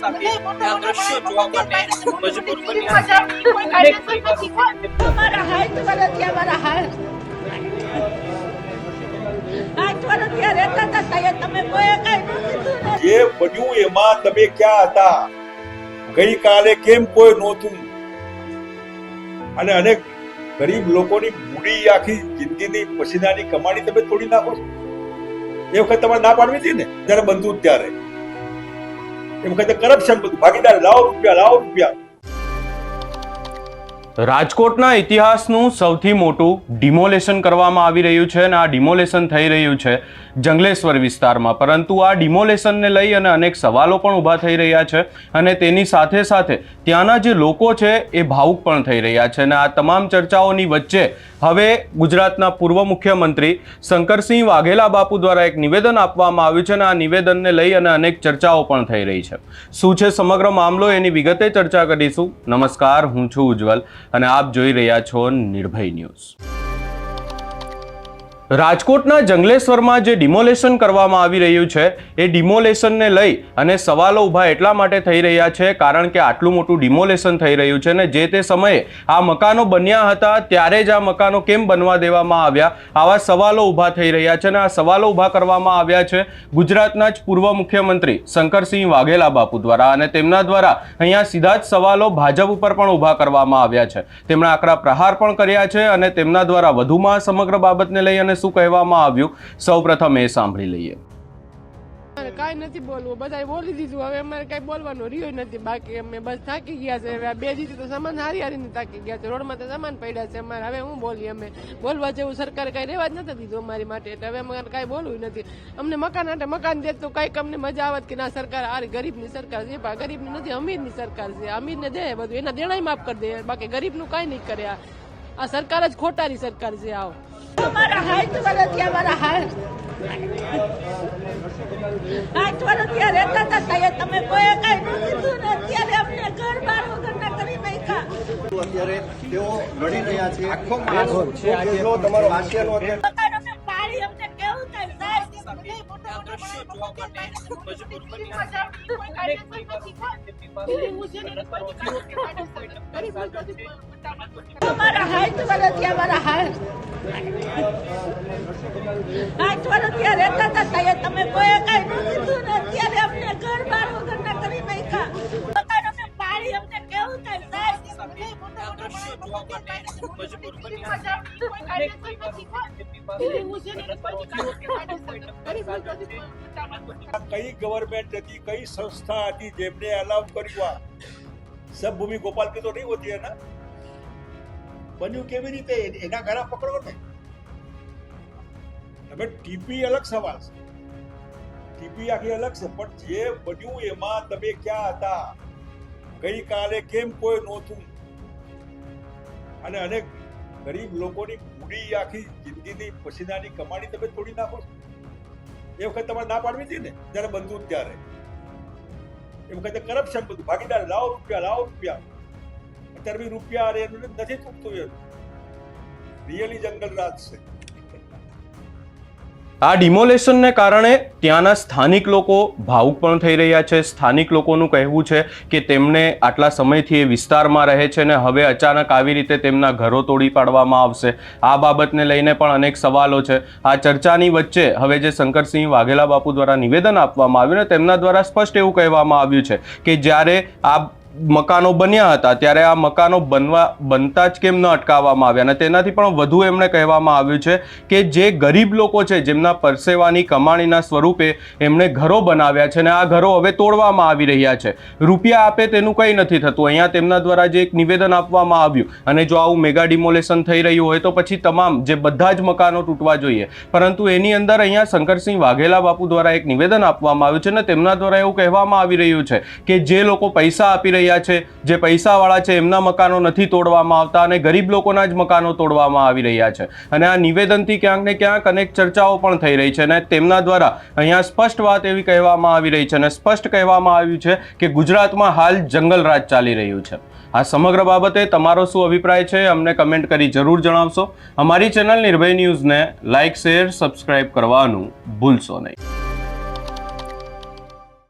સાથે આ દ્રશ્યો જોવા માટે મજબૂર બન્યા અમારા હાથ વર્ષથી અમારા હાથ વર્ષથી રહેતા હતા ત્યાં તમે કોઈ કઈ ન કીધું ને. જે બન્યું એમાં તમે ક્યાં હતા? ગઈકાલે કેમ કોઈ નહોતું? અને અનેક ગરીબ લોકોની મૂડી આખી જિંદગીની પસીનાની કમાણી તમે તોડી નાખો છો. એ વખત તમારે ના પાડવી હતી ને જયારે બનતું ત્યારે. એ વખતે કરપ્શન બધું ભાગીદાર લાવો રૂપિયા. રાજકોટના ઇતિહાસનું સૌથી મોટું ડિમોલેશન કરવામાં આવી રહ્યું છે અને આ ડિમોલેશન થઈ રહ્યું છે જંગલેશ્વર વિસ્તારમાં. પરંતુ આ ડિમોલેશનને લઈ અને અનેક સવાલો પણ ઊભા થઈ રહ્યા છે અને તેની સાથે સાથે ત્યાંના જે લોકો છે એ ભાવુક પણ થઈ રહ્યા છે. અને આ તમામ ચર્ચાઓની વચ્ચે હવે ગુજરાતના પૂર્વ મુખ્યમંત્રી શંકરસિંહ વાઘેલા બાપુ દ્વારા એક નિવેદન આપવામાં આવ્યું છે અને આ નિવેદનને લઈ અને અનેક ચર્ચાઓ પણ થઈ રહી છે. શું છે સમગ્ર મામલો એની વિગતે ચર્ચા કરીશું. નમસ્કાર, હું છું ઉજ્જવલ અને આપ જોઈ રહ્યા છો નિર્ભય ન્યૂઝ. રાજકોટના જંગલેશ્વરમાં જે ડિમોલેશન કરવામાં આવી રહ્યું છે એ ડિમોલેશનને લઈ અને સવાલો ઊભા એટલા માટે થઈ રહ્યા છે કારણ કે આટલું મોટું ડિમોલેશન થઈ રહ્યું છે અને જે તે સમયે આ મકાનો બન્યા હતા ત્યારે જ આ મકાનો કેમ બનવા દેવામાં આવ્યા, આવા સવાલો ઊભા થઈ રહ્યા છે. અને આ સવાલો ઊભા કરવામાં આવ્યા છે ગુજરાતના જ પૂર્વ મુખ્યમંત્રી શંકરસિંહ વાઘેલા બાપુ દ્વારા અને તેમના દ્વારા અહીંયા સીધા જ સવાલો ભાજપ ઉપર પણ ઊભા કરવામાં આવ્યા છે. તેમણે આકરા પ્રહાર પણ કર્યા છે અને તેમના દ્વારા વધુમાં સમગ્ર બાબતને લઈ અને શું કહેવામાં આવ્યું સૌપ્રથમ એ સાંભળી લઈએ. કાંઈ નથી બોલવું, બધા બોલી દીધું. હવે અમારે કઈ બોલવાનું રહ્યું નથી બાકી. અમે બસ થાકી ગયા છે. હવે 2 દિવસથી તો સામાન હારી થાકી ગયા છે. રોડમાં તો સામાન પડ્યા છે અમારે. હવે હું બોલીએ? અમે બોલવા જેવું સરકારે કઈ રહેવા જ નથી દીધું અમારી માટે. એટલે હવે અમારે કઈ બોલવું નથી. અમને મકાન માટે મકાન દે તો કઈક અમને મજા આવત કે ના સરકાર આ ગરીબની સરકાર છે. ગરીબની નથી, અમીરની સરકાર છે. અમીરને દે બધું, એના દેણાય માફ કરી દે. બાકી ગરીબનું કઈ નહીં કરે. આ સરકાર જ ખોટાની સરકાર છે. આવો અમારા હાથ વર્ષથી અમારા હાથ વર્ષથી રહેતા હતા ત્યાં તમે કોઈ કઈ ન કીધું ને. અત્યારે અમને ઘર બાર વગરના કરી નાખ્યા. અત્યારે તેઓ લડી રહ્યા છે. આખો માહોલ છે આજે તમારો આશયનો મકાન અમે પાડી અમને કેવું થાય સાહેબ? આ દ્રશ્યો જોવા માટે મજબૂર અમારા હાથ વર્ષથી અમારા હાથ વર્ષથી રહેતા હતા ત્યાં તમે કોઈ કઈ ન કીધું ને. અત્યારે અમને ઘર બાર વગરના કરી નાખ્યા. મકાન અમે પાડી અમને કેવું થાય સાહેબ? આ દ્રશ્યો જોવા માટે મજબૂર કઈ ગવર્મેન્ટ હતી, કઈ સંસ્થા હતી જેમને અલાઉ કર્યું? સબ ભૂમિ ગોપાલ की तो नहीं होती है ना. બન્યું કેવી રીતે? એના ઘરા પકડો ને. હવે ટીપી અલગ સવાલ છે, ટીપી આખી અલગ છે, પણ જે બન્યું એમાં તમે ક્યાં હતા? ગઈકાલે કેમ કોઈ નહોતું? અને અનેક ગરીબ લોકોની મૂડી આખી જિંદગીની પસીનાની કમાણી તમે તોડી નાખો છો. એ વખત તમારે ના પાડવી હતી ને જયારે બનતું ત્યારે. એ વખતે કરપ્શન બધું ભાગીદાર લાવો રૂપિયા. અત્યારે બી રૂપિયા એનું નથી ચૂકતું. એનું રિયલી જંગલ રાજ છે. આ ડિમોલેશનને કારણે ત્યાંના સ્થાનિક લોકો ભાવુક પણ થઈ રહ્યા છે. સ્થાનિક લોકોનું કહેવું છે કે તેમને આટલા સમયથી એ વિસ્તારમાં રહે છે ને હવે અચાનક આવી રીતે તેમના ઘરો તોડી પાડવામાં આવશે. આ બાબતને લઈને પણ અનેક સવાલો છે. આ ચર્ચાની વચ્ચે હવે જે શંકરસિંહ વાઘેલા બાપુ દ્વારા નિવેદન આપવામાં આવ્યું ને તેમના દ્વારા સ્પષ્ટ એવું કહેવામાં આવ્યું છે કે જ્યારે આ મકાનો બન્યા હતા ત્યારે આ મકાનો બનતા જ કેમ ન અટકાવવામાં આવ્યા. અને તેનાથી પણ વધુ એમણે કહેવામાં આવ્યું છે કે જે ગરીબ લોકો છે જેમના પરસેવાની કમાણીના સ્વરૂપે એમણે ઘરો બનાવ્યા છે ને આ ઘરો હવે તોડવામાં આવી રહ્યા છે. રૂપિયા આપે તેનું કંઈ નથી થતું. અહીંયા તેમના દ્વારા જે એક નિવેદન આપવામાં આવ્યું અને જો આવું મેગા ડિમોલેશન થઈ રહ્યું હોય તો પછી તમામ જે બધા જ મકાનો તૂટવા જોઈએ. પરંતુ એની અંદર અહીંયા શંકરસિંહ વાઘેલા બાપુ દ્વારા એક નિવેદન આપવામાં આવ્યું છે અને તેમના દ્વારા એવું કહેવામાં આવી રહ્યું છે કે જે લોકો પૈસા આપી રહ્યા છે, જે પૈસાવાળા છે એમના મકાનો નથી તોડવામાં આવતા અને ગરીબ લોકોના જ મકાનો તોડવામાં આવી રહ્યા છે. અને આ નિવેદનથી ક્યાંક ને ક્યાંક અનેક ચર્ચાઓ પણ થઈ રહી છે અને તેમના દ્વારા અહીંયા સ્પષ્ટ વાત એવી કહેવામાં આવી રહી છે અને સ્પષ્ટ કહેવામાં આવ્યું છે કે ગુજરાતમાં હાલ જંગલ રાજ ચાલી રહ્યું છે. આ સમગ્ર બાબતે તમારો શું અભિપ્રાય છે અમને કમેન્ટ કરી જરૂર જણાવશો. અમારી ચેનલ નિર્ભય ન્યૂઝને લાઇક, શેર, સબસ્ક્રાઇબ કરવાનું ભૂલશો નહીં.